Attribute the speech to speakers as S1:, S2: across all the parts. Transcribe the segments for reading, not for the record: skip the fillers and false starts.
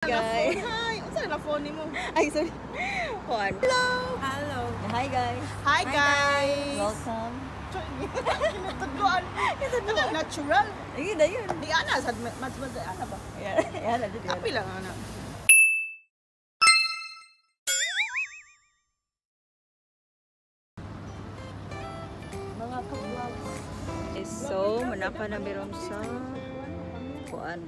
S1: Guys.
S2: Hi! Saan na phone mo?
S1: Ay, sorry. Juan.
S2: Hello! Hello!
S1: Hi, guys.
S2: Hi, guys!
S1: Welcome.
S2: Kinatudloan. Kinatudloan. Natural.
S1: Ayun na yun.
S2: Di ana. Mas ana ba?
S1: Yan na dito.
S2: Kapi lang ana.
S1: Mga ka-vlogs. So, manaka na meron sa Juan.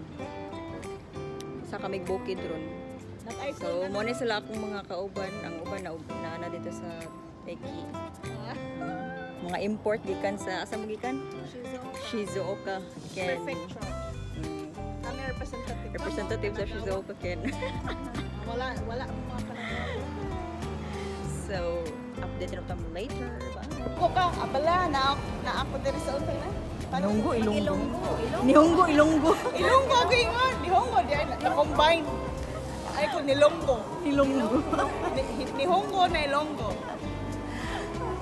S1: Sa kamig bukid ron. So, muna sila akong mga kauban. Ang uban na dito sa Teki. Mga import gikan sa asa mo gikan? Shizuoka. Ken.
S2: Perfect shot. Kami representative.
S1: Representative sa Shizuoka Ken.
S2: Wala ang mga panahon.
S1: So, update na kami later. Bye.
S2: Ko ka, abala na ako diri sa unsa na.
S1: Ilonggo. Nihonggo, Ilonggo.
S2: Ilonggo ako ingon. Nihonggo di ay na-combine. Ay ko nilonggo.
S1: Ilonggo.
S2: Nihonggo na Ilonggo.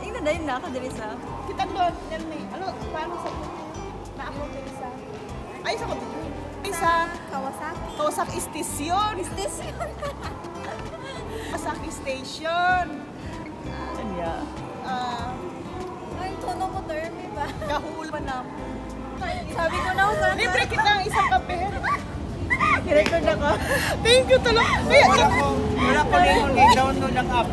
S1: Ingnan dahil na ako diri sa
S2: Kita doon, yan ni. Ano, paano sa na ako diri sa ay sa ko sa Kawasaki Station. Kawasaki Station.
S1: Kanya.
S3: Ay, tono ko termi ba?
S2: Kahul pa na.
S3: Sabi ko na ako
S2: Libre kita ang isang kape.
S1: I-record ako.
S2: Thank you talaga.
S4: Wala ko na i-download ang app.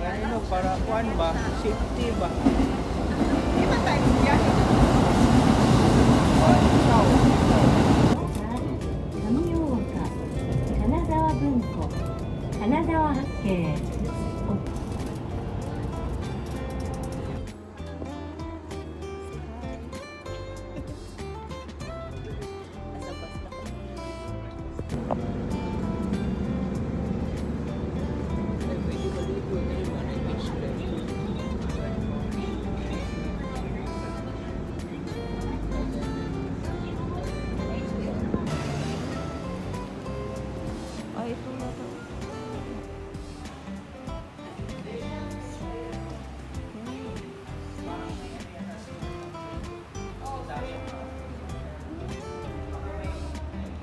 S4: Ano para kuan ba? Safety ba?
S2: Kita tayo biyahe.
S5: 上大岡金沢文庫金沢八景
S1: Ay, ito na to.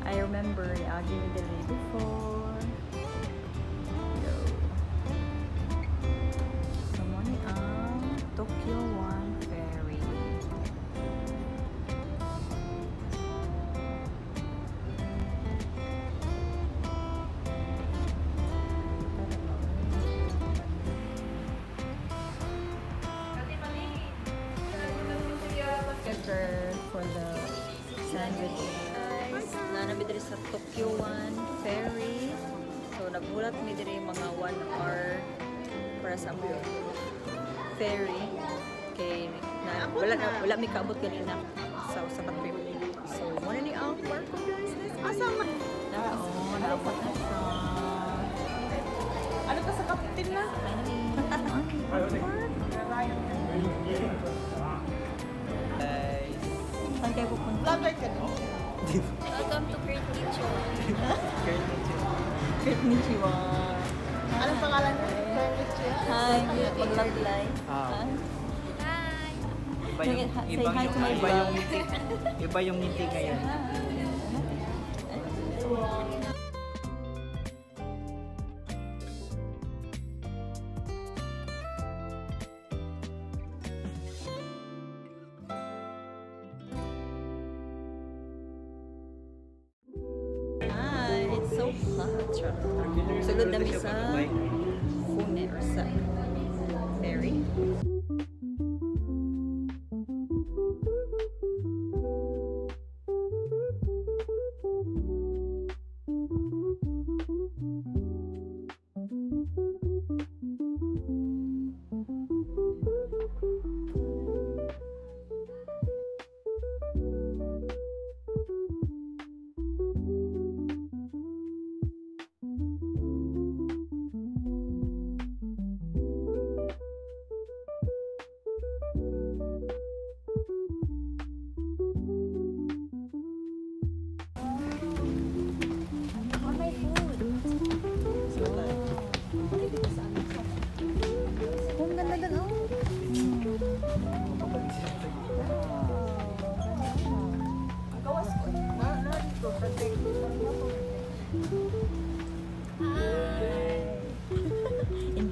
S1: I remember Yagi with the day before. Yo. Someone Tokyo One Ferry. For the sandwich guys. Nanami diri sa Tokyo One Ferry. So nagbulat mi diri mga 1 hour para sa mo ferry. Kay wala mi kaabot kanina sa trip. So mo ni ang work ko guys.
S2: Asa man?
S1: Dapat na siya.
S2: Ano ka sa captain na?
S1: Saan kayo pupunta?
S2: Vlogger ka din.
S3: Welcome to Great Teacher.
S1: Konnichiwa.
S2: Anong pangalan mo?
S1: Hi, mag-love life.
S4: Ah.
S3: Hi!
S4: Iba
S1: Say hi to my
S4: iba
S1: vlog.
S4: yung ngiti. Iba yung ngiti ngayon.
S1: Hi, it's so hot. Sulod namin sa Fune or sa ferry.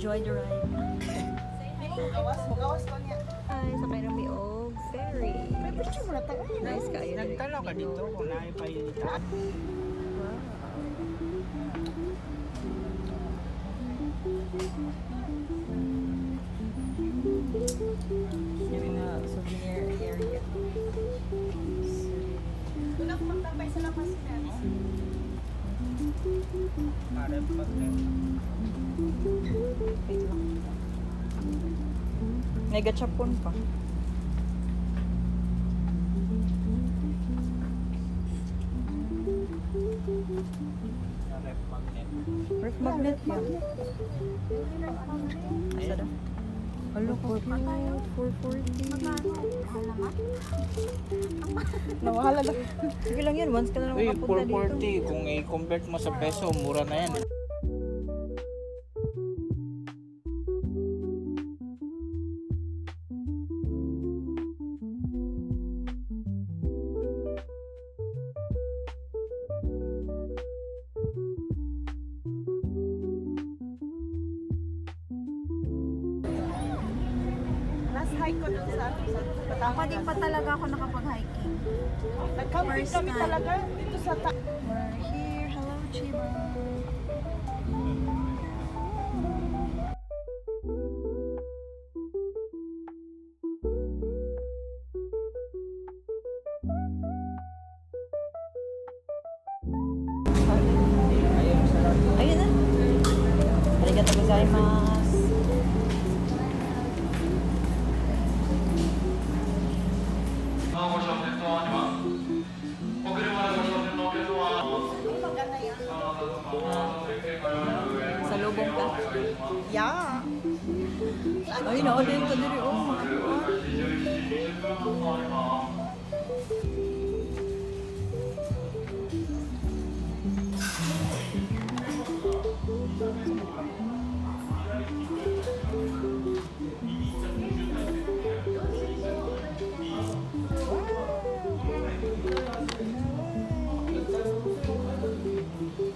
S1: enjoy the ride.
S2: Magawas ko niya.
S1: Ay, sakay na may og ferry.
S2: May picture mo na tayo.
S1: Nice kayo.
S4: Nagtanaw ka dito kung naipahilita.
S1: Yung mga souvenir area.
S2: Doon ako magtambay sa lapas na.
S4: Marap pag
S1: Wait lang. Nagachapon pa.
S4: ref magnet.
S1: Ref magnet yan. Asa na? Alo ko, 440.
S2: Nawahala na.
S1: Sige lang yan, once ka na lang
S4: Uy,
S1: makapunta dito.
S4: 440. Kung i-convert mo sa peso, mura na yan.
S2: Last hike ko dun sa
S3: Ako din pa talaga ako nakapag-hiking.
S2: Nag-camping
S3: First
S2: kami
S3: time.
S2: talaga dito sa
S3: We're here. Hello, Chiba.
S1: Ayun na. Arigatou gozaimasu. Sa lubong ka.
S2: Yeah.
S1: Ay, na-order ko diri. Oh,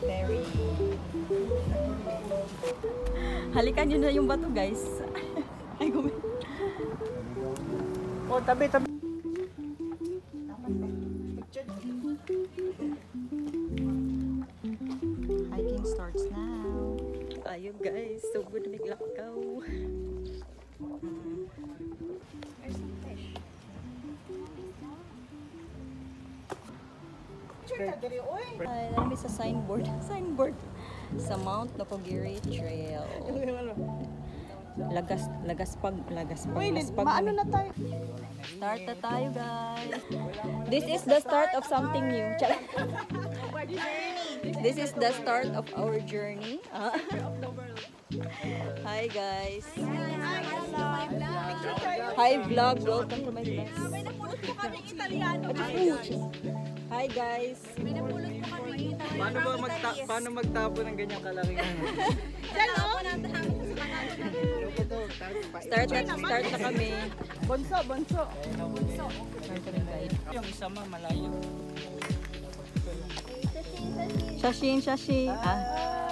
S1: very. Halikan nyo na yung bato, guys. Ay, gumi.
S4: Oh, tabi.
S1: Hiking starts now. Ayun, guys. So good na maglakaw.
S2: Picture ka diri, oy.
S1: Ay, namin sa signboard. Signboard. Sa Mount Nokogiri Trail. Lagaspag.
S2: Uy, maano na tayo?
S1: Start na tayo, guys. This is the start of something new. This is the start of our journey. Hi, guys. Hi, vlog. Welcome to my vlog.
S3: May napulot ko kaming Italiano.
S1: Hi, guys.
S3: May napulot ko kaming Italiano.
S4: Paano magtapo ng ganyang kalaki?
S1: Start na kami.
S2: Bonso.
S1: Start na guys.
S4: Yung isa ma, malayo.
S1: Shashin.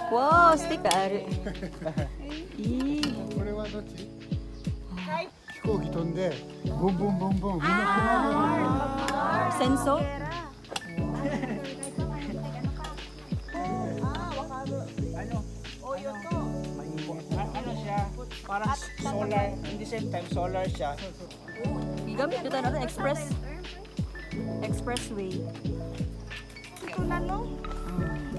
S1: Wow, stick.
S6: これはどっち？飛行機飛んでボンボンボンボンみんな
S1: Senso?
S4: Ano siya? Parang solar. In the same time, solar siya.
S1: Gigamit dito natin expressway.
S2: Ito na, no?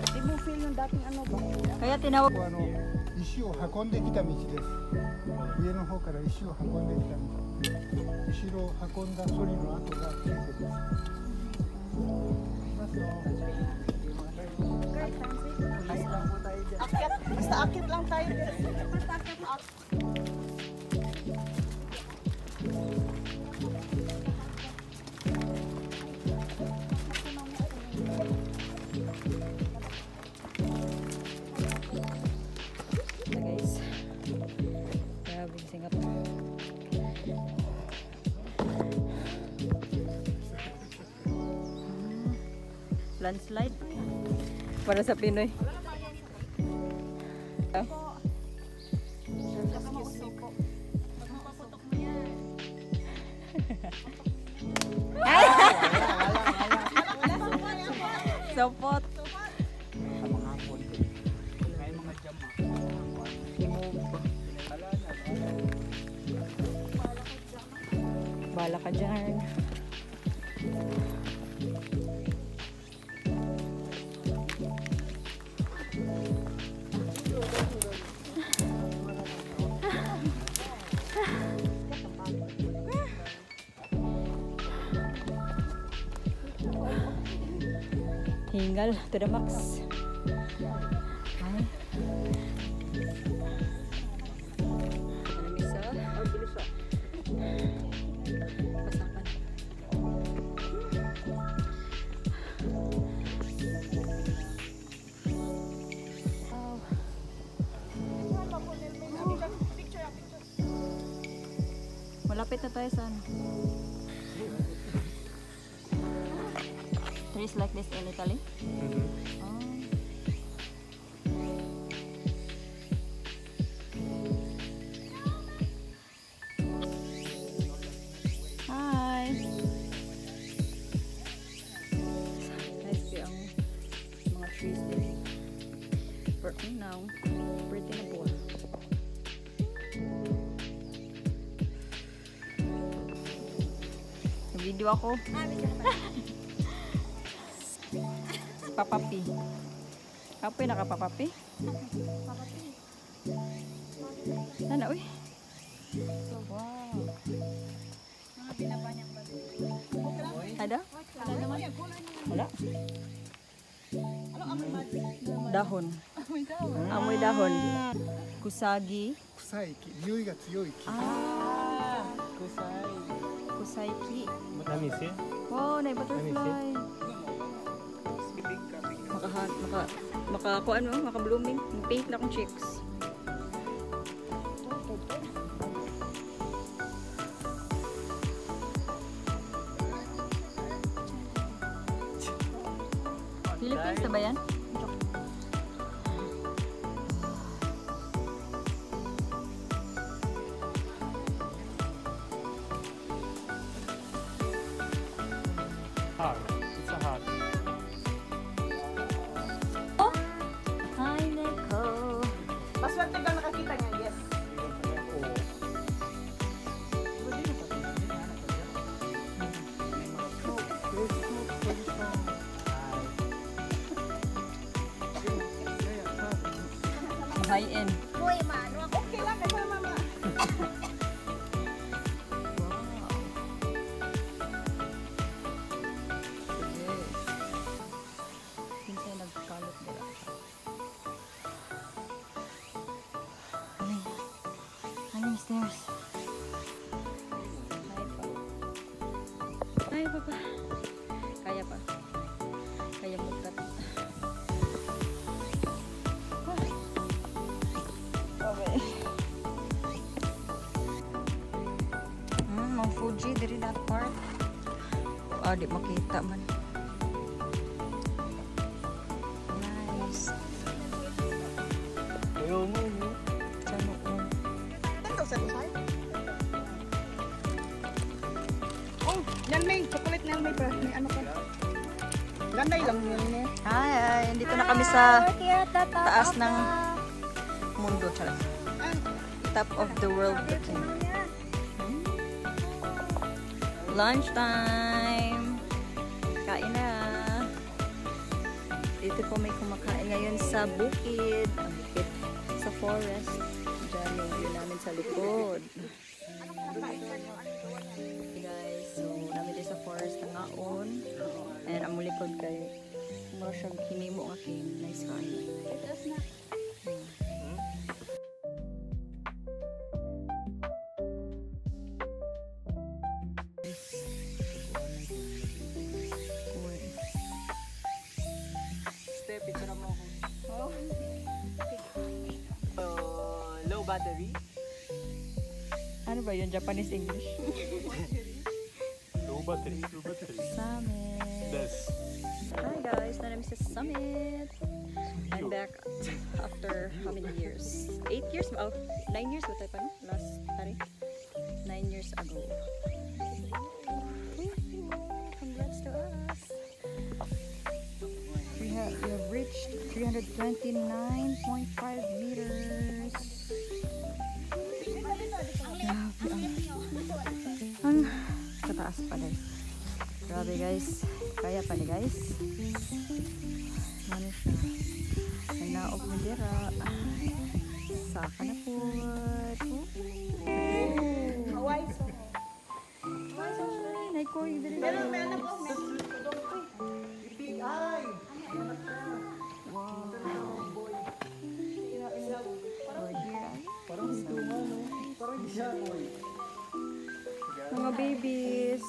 S2: Di mo feel yung dating ano ba?
S1: Kaya tinawag
S6: あの石を運んできた道です上の方から石を運んできた道後ろを運んだソリの跡がついてます
S2: Basta akit lang tayo.
S1: guys. Grabe Singapore. Landslide. Para sa Pinoy. Sopot.
S4: Sa mga hapon. May mga jam.
S1: Bala ka dyan. Hingal to the max. Ay. Ano misa? Pasakan. Malapit na tayo sa ano. Trees like this in Italy? Oh. Hi! Nice view ang mga trees din. For now, pretty na po. Video ako. Papapi. Kapoy nakapapapi? Papapi. Sana, uy. Wow.
S3: Mga binabanyang bago.
S1: Ada? Wala? Dahon. Amoy dahon. Kusagi.
S6: 臭い木、匂いが強い木。
S1: Ah,
S4: Kusay.
S1: kusaiki.
S7: Matamis eh?
S1: Wow, na butterfly. Maka maka-blooming. Pink na akong chicks. Philippines na ba yan?
S7: Hard. It's a hard.
S1: Hi, Neko.
S2: Maswerte ka nakakita niya, yes.
S1: High end.
S3: Uy, mano ako.
S2: Okay lang, kasi mama.
S1: Kinsay nagkalot nila. Hanging stairs. Ay, papa. Kaya pa. Kaya mukat. Okay. Mount Fuji, diri that part. Ah, di makita man. Nice.
S7: Ayaw mo, no?
S1: Sano ko?
S2: Ito sa kusay. Oh, yan may chocolate na yan, may may ano pa. Ganday lang yun eh.
S1: Hi, dito na kami sa
S3: We're here at the top
S1: taas
S3: of
S1: ng mundo. Charot. Top of the world. Lunch time! Kain na! Dito po may kumakain ngayon sa bukid. Ang bukid sa forest. Diyan yung view namin sa likod. Okay guys, so namin dito sa forest na ngaon. And ang likod kay mura siyang hinimo nga nice kain.
S4: Step, picture mo ako. Low battery.
S1: Ano ba yun? Japanese English?
S7: Low battery.
S1: Summit!
S7: Yes.
S1: Hi guys! Na namin sa Summit! I'm back after how many years? 8 years? Oh, 9 years ba tayo pa no? Last, tari? 9 years ago. 329.5 meters. Grabe ang kataas pa guys. Grabe guys. Kaya pa ni guys. Ano siya? Ay naog mo dira. Saka na po.
S2: Hawaii so.
S1: Ay, naikoy diri.
S2: Pero may anak ko.
S1: Mga babies.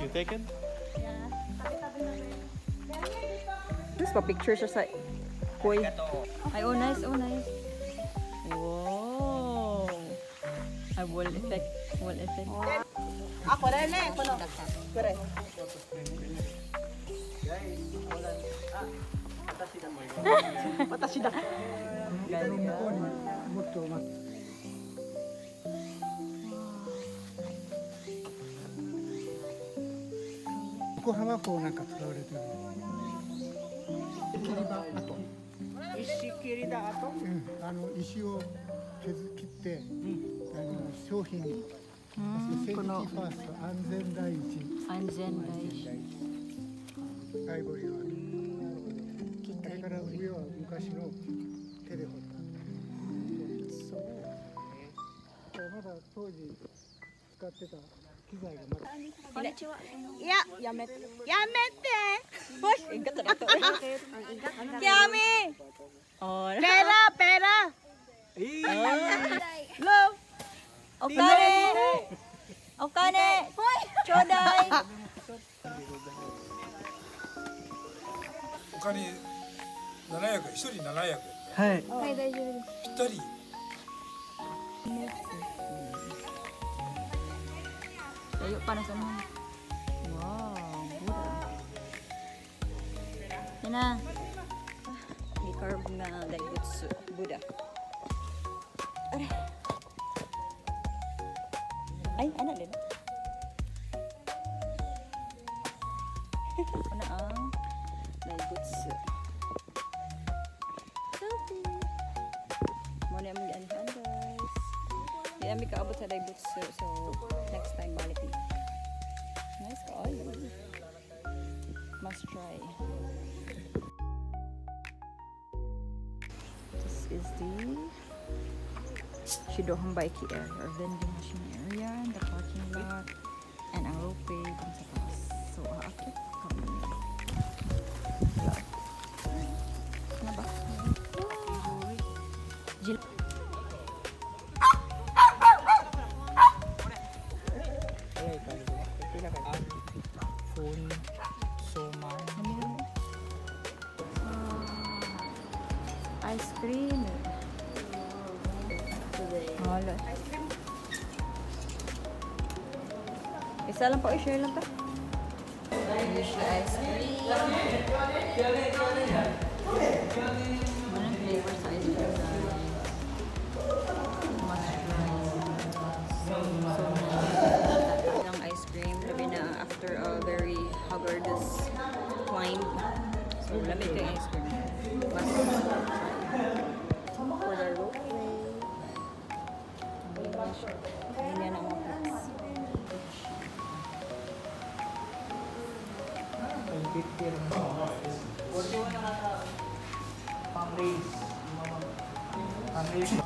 S7: You taken?
S1: Tapos pa-picture siya sa koi. Ay, oh nice, oh nice. Wow. Ay, wall effect. Wall effect.
S2: Ako rin eh. Kuno. Kure. Watashi da.
S6: 向こうにもっと待って。横浜港なんか使われてる。切り場跡。
S4: 石切りだと。
S6: 石を切って、商品に。セーフティーファースト、安全第一。
S1: 安全第一。
S6: アイボリーは。あれから上は昔の手で掘った。まだ当時使ってた機材がまだ。
S2: いや、やめて。やめて。
S1: Igat na ito. Kiami! Oh,
S2: Pera, pera. Love.
S1: Okane! Okane! Chodai!
S8: 他に700、1人700。
S4: はい。
S3: はい、大丈夫です。
S8: ぴったり。
S1: Tayo pa na sa naman. Wow, Buddha. Yan na. May carve na daigutsu. Buddha. Aray. Ay, ano din? Ano ang daigutsu. Muna yung mag-anhan guys. Hindi namin kaabot sa daigutsu. So, next time balik na. Nice ka all. Must try. This is the Shidohan Baiki area or vending machine area, the parking lot, and ang ropeway dun sa taas. So, aakit kami. Ano ba? Jil
S4: Phone, soma.
S1: Ice cream. Wala. Isa lang po, i-share lang pa. Ice cream. Anong flavor sa ice cream? Ang ice cream, labi na after a very hazardous climb. So, lamig ka yung ice cream. Mas for the ropeway. Ganyan ang mga plants.
S4: Pang-race. Pang-race.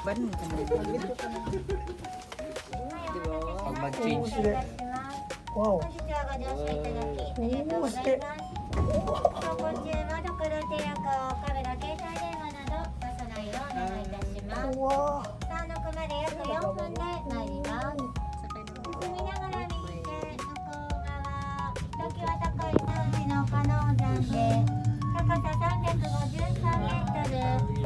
S1: Ban ka na. Diba?
S4: Pag mag-change.
S6: Wow.
S5: こちらご乗車いただきありがとうございます。走行中はドクロテレコ、カメラ、携帯電話など出さないようお願いいたします。山麓まで約4分で参ります。進みながら右手向こう側、ひときわ高い海の加納山で高さ353メートル。